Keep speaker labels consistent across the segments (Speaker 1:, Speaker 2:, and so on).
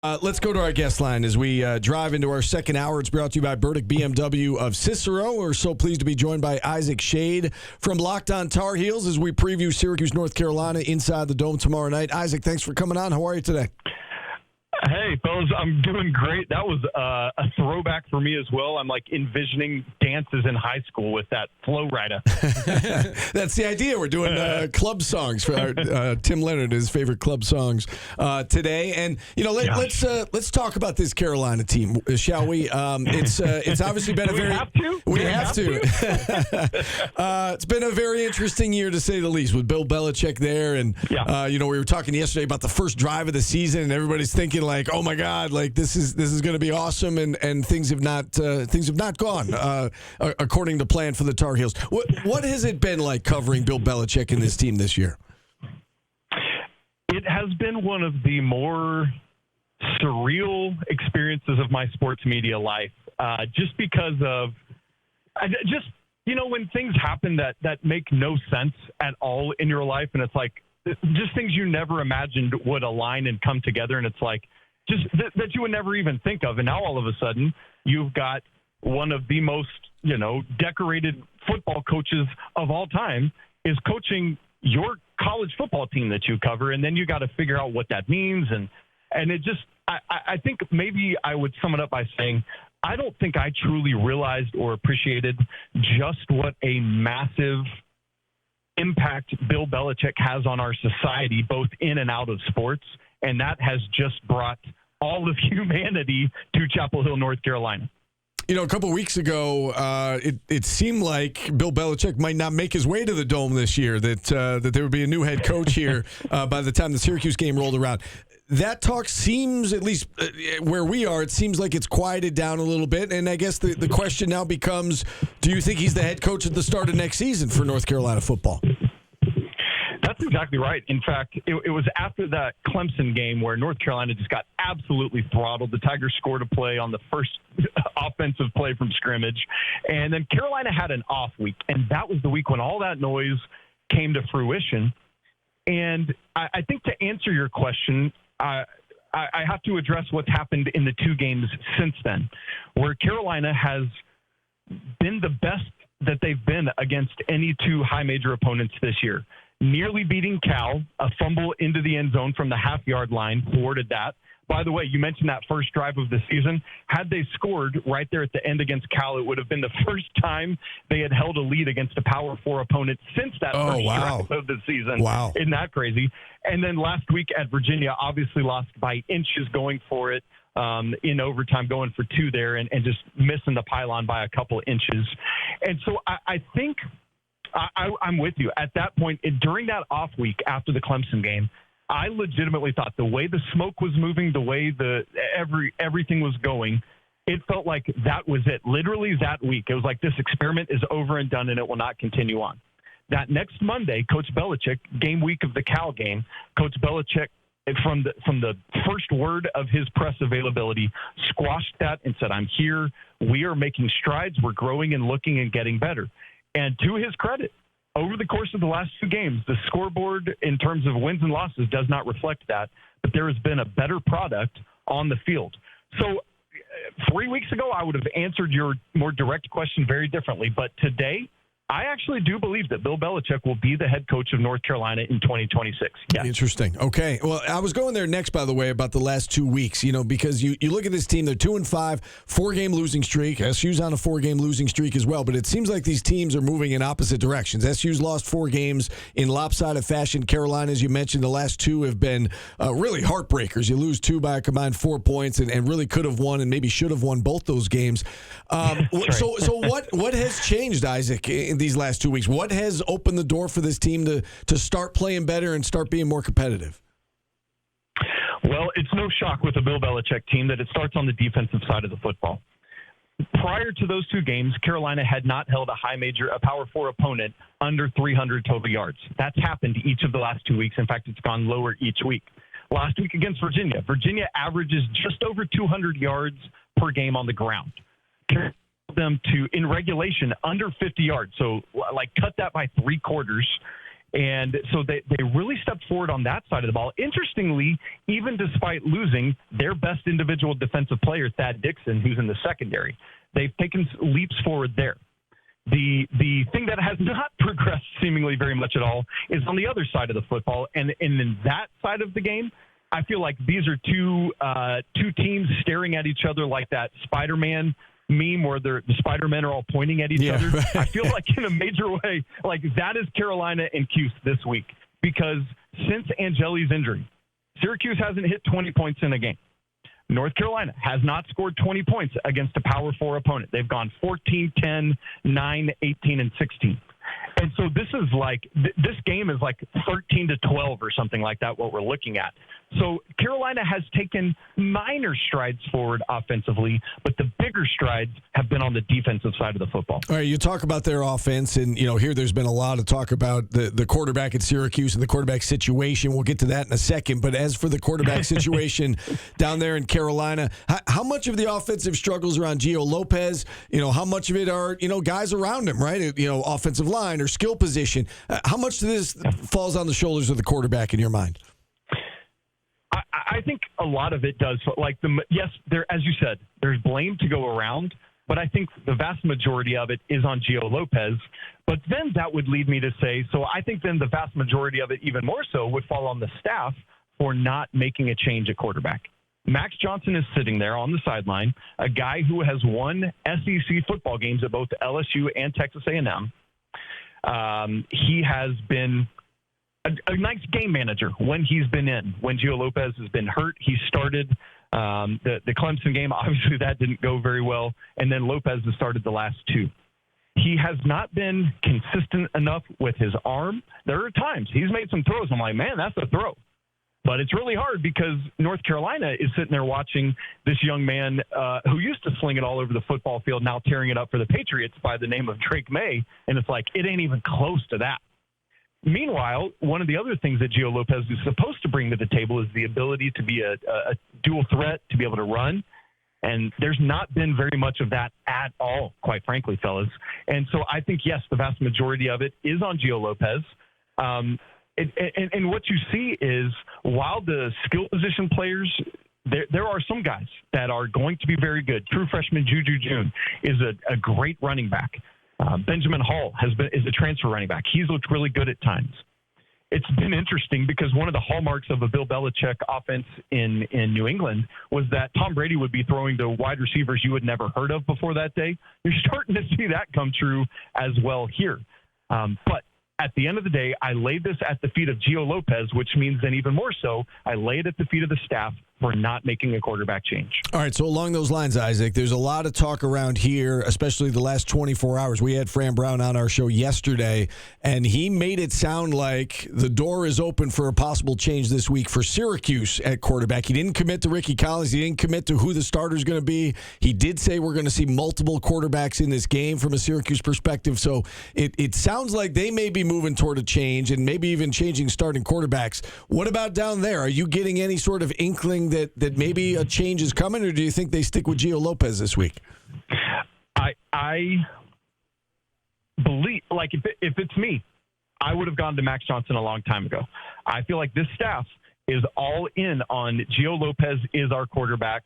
Speaker 1: Let's go to our guest line as we drive into our second hour. It's brought to you by Burdick BMW of Cicero. We're so pleased to be joined by Isaac Schade from Locked On Tar Heels as we preview Syracuse, North Carolina inside the Dome tomorrow night. Isaac, thanks for coming on. How are you today?
Speaker 2: Hey, fellas, I'm doing great. That was a throwback for me as well. I'm like envisioning dances in high school with that Flow Rida.
Speaker 1: That's the idea. We're doing club songs for our, Tim Leonard, his favorite club songs today. And let's talk about this Carolina team, shall we? It's obviously been we have to. It's been a very interesting year to say the least with Bill Belichick there, and we were talking yesterday about the first drive of the season, and everybody's thinking like, oh my God, like this is going to be awesome, and things have not gone according to plan for the Tar Heels. What has it been like covering Bill Belichick and this team this year?
Speaker 2: It has been one of the more surreal experiences of my sports media life, just because of when things happen that make no sense at all in your life, and it's like just things you never imagined would align and come together, and it's like just that you would never even think of. And now all of a sudden you've got one of the most, decorated football coaches of all time is coaching your college football team that you cover. And then you got to figure out what that means. And it just, I think maybe I would sum it up by saying, I don't think I truly realized or appreciated just what a massive impact Bill Belichick has on our society, both in and out of sports. And that has just brought all of humanity to Chapel Hill, North Carolina.
Speaker 1: A couple of weeks ago, it seemed like Bill Belichick might not make his way to the Dome this year, that there would be a new head coach here by the time the Syracuse game rolled around. That talk seems, at least where we are, it seems like it's quieted down a little bit. And I guess the question now becomes, do you think he's the head coach at the start of next season for North Carolina football?
Speaker 2: That's exactly right. In fact, it was after that Clemson game where North Carolina just got absolutely throttled. The Tigers scored a play on the first offensive play from scrimmage. And then Carolina had an off week. And that was the week when all that noise came to fruition. And I think to answer your question, I have to address what's happened in the two games since then, where Carolina has been the best that they've been against any two high major opponents this year. Nearly beating Cal, a fumble into the end zone from the half-yard line, thwarted that. By the way, you mentioned that first drive of the season. Had they scored right there at the end against Cal, it would have been the first time they had held a lead against a Power 4 opponent since that first drive of the season.
Speaker 1: Wow.
Speaker 2: Isn't that crazy? And then last week at Virginia, obviously lost by inches going for it in overtime, going for two there, and just missing the pylon by a couple inches. And so I think I'm with you. At that point, during that off week after the Clemson game, I legitimately thought the way the smoke was moving, the way everything was going, it felt like that was it. Literally that week, it was like this experiment is over and done, and it will not continue on. That next Monday, Coach Belichick, game week of the Cal game, Coach Belichick, from the first word of his press availability, squashed that and said, "I'm here. We are making strides. We're growing and looking and getting better." And to his credit, over the course of the last two games, the scoreboard in terms of wins and losses does not reflect that, but there has been a better product on the field. So 3 weeks ago, I would have answered your more direct question very differently. But today, I actually do believe that Bill Belichick will be the head coach of North Carolina in 2026. Yeah.
Speaker 1: Interesting. Okay. Well, I was going there next, by the way, about the last 2 weeks, because you look at this team, they're 2-5, 4-game losing streak. SU's on a 4-game losing streak as well, but it seems like these teams are moving in opposite directions. SU's lost 4 games in lopsided fashion. Carolina, as you mentioned, the last 2 have been really heartbreakers. You lose 2 by a combined 4 points and really could have won and maybe should have won both those games. Right. So what has changed, Isaac, in these last 2 weeks? What has opened the door for this team to start playing better and start being more competitive?
Speaker 2: Well, it's no shock with the Bill Belichick team that it starts on the defensive side of the football. Prior to those 2 games, Carolina had not held a Power 4 opponent under 300 total yards. That's happened each of the last 2 weeks. In fact, it's gone lower each week. Last week against Virginia averages just over 200 yards per game on the ground. Them to, in regulation, under 50 yards. So, cut that by 3/4. And so they really stepped forward on that side of the ball. Interestingly, even despite losing their best individual defensive player, Thad Dixon, who's in the secondary, they've taken leaps forward there. The thing that has not progressed seemingly very much at all is on the other side of the football. And in that side of the game, I feel like these are two teams staring at each other like that Spider-Man meme where the Spider-Men are all pointing at each other. Right. I feel like in a major way, like that is Carolina and Cuse this week, because since Angeli's injury, Syracuse hasn't hit 20 points in a game. North Carolina has not scored 20 points against a Power 4 opponent. They've gone 14, 10, 9, 18, and 16. And so this is like this game is like 13 to 12 or something like that, what we're looking at. So Carolina has taken minor strides forward offensively, but the bigger strides have been on the defensive side of the football.
Speaker 1: All right, you talk about their offense, and here there's been a lot of talk about the quarterback at Syracuse and the quarterback situation. We'll get to that in a second. But as for the quarterback situation down there in Carolina, how much of the offensive struggles around Gio Lopez? How much of it are guys around him, right? Offensive line or skill position. How much of this falls on the shoulders of the quarterback in your mind?
Speaker 2: I think a lot of it does. Like yes, there, as you said, there's blame to go around, but I think the vast majority of it is on Gio Lopez. But then that would lead me to say, so I think then the vast majority of it, even more so, would fall on the staff for not making a change at quarterback. Max Johnson is sitting there on the sideline, a guy who has won SEC football games at both LSU and Texas A&M. He has been a nice game manager when he's been in. When Gio Lopez has been hurt, he started the Clemson game. Obviously, that didn't go very well. And then Lopez has started the last two. He has not been consistent enough with his arm. There are times he's made some throws. I'm like, man, that's a throw. But it's really hard because North Carolina is sitting there watching this young man who used to sling it all over the football field, now tearing it up for the Patriots by the name of Drake May. And it's like, it ain't even close to that. Meanwhile, one of the other things that Gio Lopez is supposed to bring to the table is the ability to be a dual threat, to be able to run. And there's not been very much of that at all, quite frankly, fellas. And so I think, yes, the vast majority of it is on Gio Lopez. And what you see is while the skill position players, there are some guys that are going to be very good. True freshman Juju June is a great running back. Benjamin Hall is a transfer running back. He's looked really good at times. It's been interesting because one of the hallmarks of a Bill Belichick offense in New England was that Tom Brady would be throwing to wide receivers you had never heard of before that day. You're starting to see that come true as well here. But at the end of the day, I laid this at the feet of Gio Lopez, which means then even more so, I lay it at the feet of the staff for not making a quarterback change.
Speaker 1: All right, so along those lines, Isaac, there's a lot of talk around here, especially the last 24 hours. We had Fran Brown on our show yesterday, and he made it sound like the door is open for a possible change this week for Syracuse at quarterback. He didn't commit to Ricky Collins. He didn't commit to who the starter is going to be. He did say we're going to see multiple quarterbacks in this game from a Syracuse perspective. So it sounds like they may be moving toward a change and maybe even changing starting quarterbacks. What about down there? Are you getting any sort of inkling that maybe a change is coming, or do you think they stick with Gio Lopez this week?
Speaker 2: I believe, like, if it's me, I would have gone to Max Johnson a long time ago. I feel like this staff is all in on Gio Lopez is our quarterback.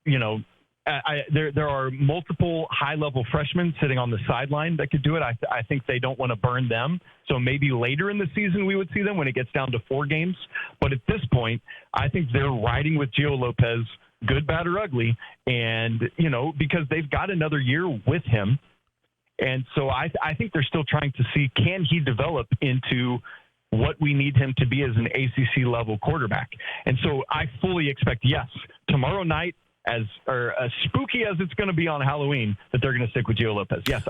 Speaker 2: There are multiple high-level freshmen sitting on the sideline that could do it. I think they don't want to burn them. So maybe later in the season we would see them when it gets down to 4 games. But at this point, I think they're riding with Gio Lopez, good, bad, or ugly, and, because they've got another year with him. And so I think they're still trying to see, can he develop into what we need him to be as an ACC-level quarterback? And so I fully expect, yes, tomorrow night, as spooky as it's going to be on Halloween, that they're going to stick with Gio Lopez. Yes,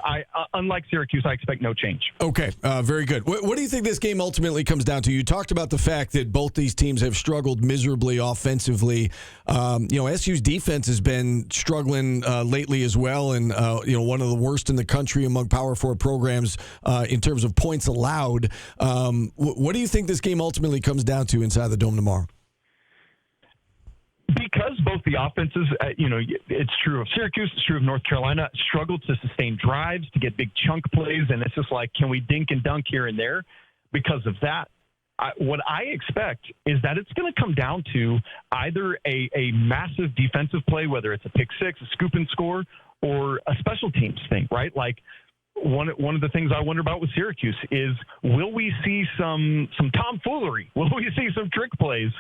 Speaker 2: unlike Syracuse, I expect no change.
Speaker 1: Okay, very good. What do you think this game ultimately comes down to? You talked about the fact that both these teams have struggled miserably offensively. SU's defense has been struggling lately as well, and one of the worst in the country among Power 4 programs in terms of points allowed. What do you think this game ultimately comes down to inside the Dome tomorrow?
Speaker 2: Because both the offenses, it's true of Syracuse, it's true of North Carolina, struggled to sustain drives, to get big chunk plays, and it's just like, can we dink and dunk here and there? because of that, what I expect is that it's going to come down to either a massive defensive play, whether it's a pick six, a scoop and score, or a special teams thing, right? Like one of the things I wonder about with Syracuse is, will we see some tomfoolery? Will we see some trick plays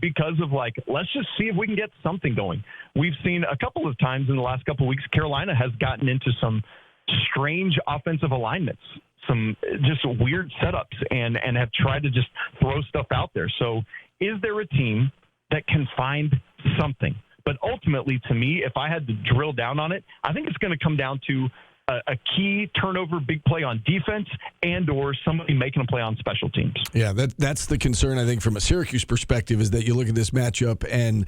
Speaker 2: because of, like, let's just see if we can get something going? We've seen a couple of times in the last couple of weeks, Carolina has gotten into some strange offensive alignments, some just weird setups, and have tried to just throw stuff out there. So is there a team that can find something? But ultimately, to me, if I had to drill down on it, I think it's going to come down to a key turnover, big play on defense, and or somebody making a play on special teams.
Speaker 1: Yeah, that's the concern, I think, from a Syracuse perspective, is that you look at this matchup, and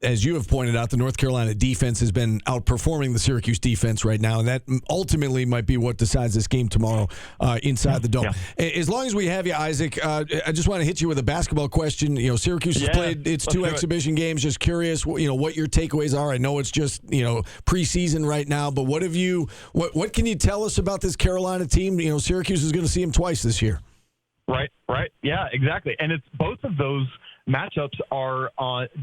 Speaker 1: as you have pointed out, the North Carolina defense has been outperforming the Syracuse defense right now, and that ultimately might be what decides this game tomorrow inside the Dome. Yeah. As long as we have you, Isaac, I just want to hit you with a basketball question. You know, Syracuse has played its two exhibition games. Just curious, what your takeaways are. I know it's just preseason right now, but what can you tell us about this Carolina team? You know, Syracuse is going to see them twice this year.
Speaker 2: Right. Yeah, exactly. And it's both of those matchups are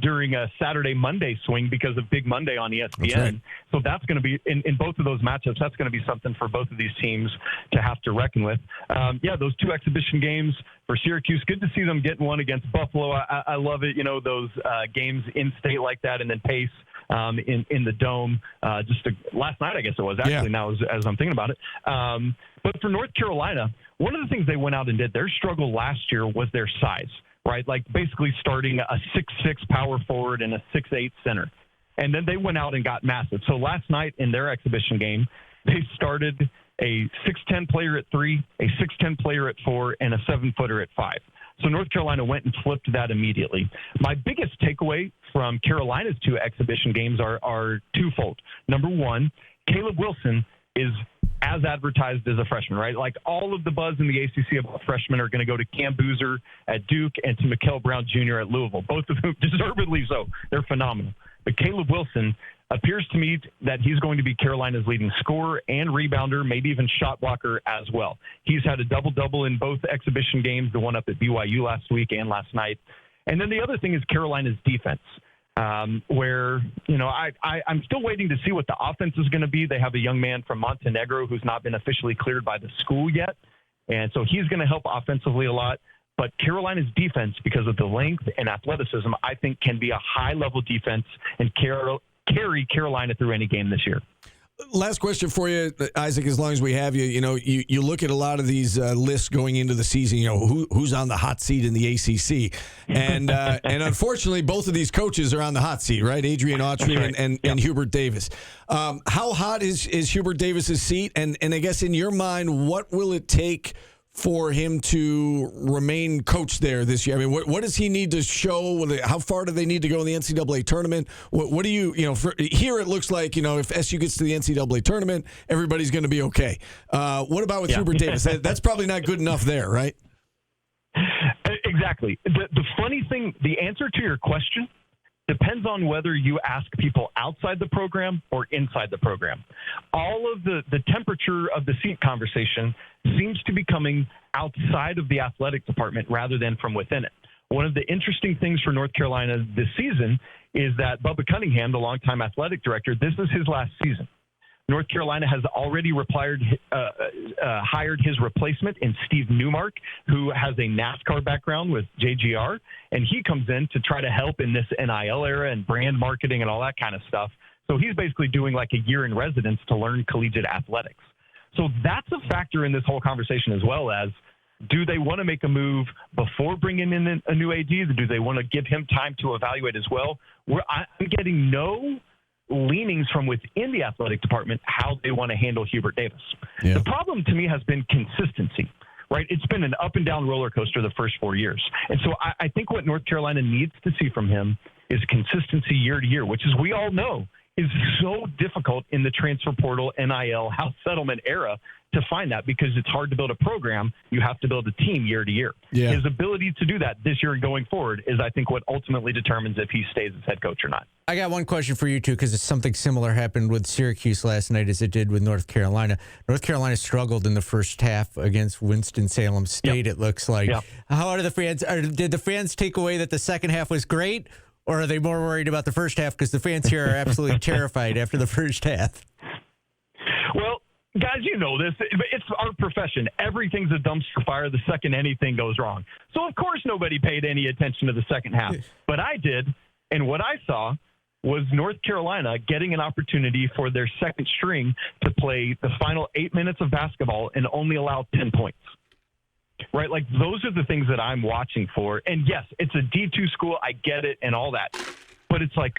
Speaker 2: during a Saturday-Monday swing because of Big Monday on ESPN. That's right. So that's going to be, in both of those matchups, that's going to be something for both of these teams to have to reckon with. Those two exhibition games for Syracuse, good to see them getting one against Buffalo. I love it, those games in state like that, and then Pace in the Dome. Last night, I guess it was, actually, now as I'm thinking about it. But for North Carolina, one of the things they went out and did, their struggle last year was their size, right? Like basically starting a 6'6" power forward and a 6'8" center. And then they went out and got massive. So last night in their exhibition game, they started a 6'10" player at 3, a 6'10" player at 4, and a 7-footer at 5. So North Carolina went and flipped that immediately. My biggest takeaway from Carolina's two exhibition games are twofold. Number one, Caleb Wilson is as advertised as a freshman, right? Like all of the buzz in the ACC about freshmen are going to go to Cam Boozer at Duke and to Mikal Brown Jr. at Louisville, both of whom deservedly so. They're phenomenal. But Caleb Wilson appears to me that he's going to be Carolina's leading scorer and rebounder, maybe even shot blocker as well. He's had a double-double in both exhibition games, the one up at BYU last week and last night. And then the other thing is Carolina's defense, where, I'm still waiting to see what the offense is going to be. They have a young man from Montenegro who's not been officially cleared by the school yet. And so he's going to help offensively a lot. But Carolina's defense, because of the length and athleticism, I think can be a high-level defense and carry Carolina through any game this year.
Speaker 1: Last question for you, Isaac, as long as we have you. You look at a lot of these lists going into the season, who's on the hot seat in the ACC. And unfortunately, both of these coaches are on the hot seat, right? Adrian Autry and Hubert Davis. How hot is Hubert Davis's seat? And I guess in your mind, what will it take for him to remain coach there this year? I mean, what does he need to show? How far do they need to go in the NCAA tournament? What do here it looks like, if SU gets to the NCAA tournament, everybody's going to be okay. What about with Hubert Davis? That's probably not good enough there, right?
Speaker 2: Exactly. The funny thing, the answer to your question depends on whether you ask people outside the program or inside the program. All of the temperature of the seat conversation seems to be coming outside of the athletic department rather than from within it. One of the interesting things for North Carolina this season is that Bubba Cunningham, the longtime athletic director, this is his last season. North Carolina has already hired his replacement in Steve Newmark, who has a NASCAR background with JGR, and he comes in to try to help in this NIL era and brand marketing and all that kind of stuff. So he's basically doing like a year in residence to learn collegiate athletics. So that's a factor in this whole conversation, as well as, do they want to make a move before bringing in a new AD? Do they want to give him time to evaluate as well? I'm getting no leanings from within the athletic department how they want to handle Hubert Davis. Yeah. The problem to me has been consistency, right? It's been an up and down roller coaster the first 4 years. And so I think what North Carolina needs to see from him is consistency year to year, which is, we all know, is so difficult in the transfer portal, NIL, house settlement era to find that, because it's hard to build a program. You have to build a team year to year.
Speaker 1: Yeah.
Speaker 2: His ability to do that this year and going forward is, I think, what ultimately determines if he stays as head coach or not.
Speaker 3: I got one question for you, too, because something similar happened with Syracuse last night as it did with North Carolina. North Carolina struggled in the first half against Winston-Salem State, It looks like.
Speaker 2: Yep.
Speaker 3: How are the fans? Did the fans take away that the second half was great, or are they more worried about the first half? Because the fans here are absolutely terrified after the first half.
Speaker 2: Well, guys, you know this. It's our profession. Everything's a dumpster fire the second anything goes wrong. So, of course, nobody paid any attention to the second half. But I did, and what I saw was North Carolina getting an opportunity for their second string to play the final 8 minutes of basketball and only allow 10 points. Right? Like, those are the things that I'm watching for. And, yes, it's a D2 school. I get it and all that. But it's like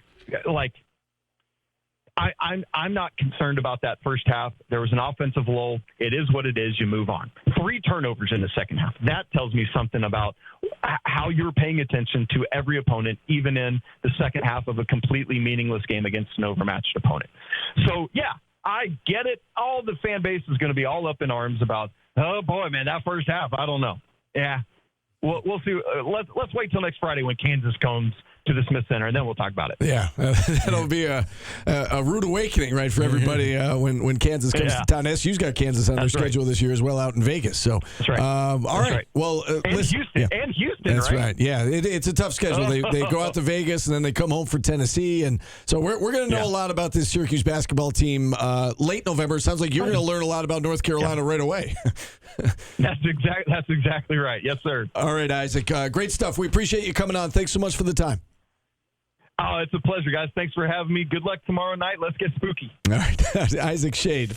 Speaker 2: I'm not concerned about that first half. There was an offensive lull. It is what it is. You move on. 3 turnovers in the second half. That tells me something about how you're paying attention to every opponent, even in the second half of a completely meaningless game against an overmatched opponent. So, yeah, I get it. All the fan base is going to be all up in arms about, oh, boy, man, that first half, I don't know. Yeah, we'll see. Let's wait till next Friday when Kansas comes to the Smith Center, and then we'll talk about it.
Speaker 1: Yeah, that'll be a rude awakening, right, for everybody when Kansas comes to town. SU's got Kansas on their schedule this year as well, out in Vegas. So,
Speaker 2: that's right.
Speaker 1: All right. Well,
Speaker 2: and Houston.
Speaker 1: That's right. Yeah, it's a tough schedule. They go out to Vegas and then they come home for Tennessee, and so we're going to know a lot about this Syracuse basketball team late November. Sounds like you're going to learn a lot about North Carolina right away.
Speaker 2: That's exactly right. Yes, sir.
Speaker 1: All right, Isaac. Great stuff. We appreciate you coming on. Thanks so much for the time.
Speaker 2: Oh, it's a pleasure, guys. Thanks for having me. Good luck tomorrow night. Let's get spooky.
Speaker 1: All right. Isaac Schade.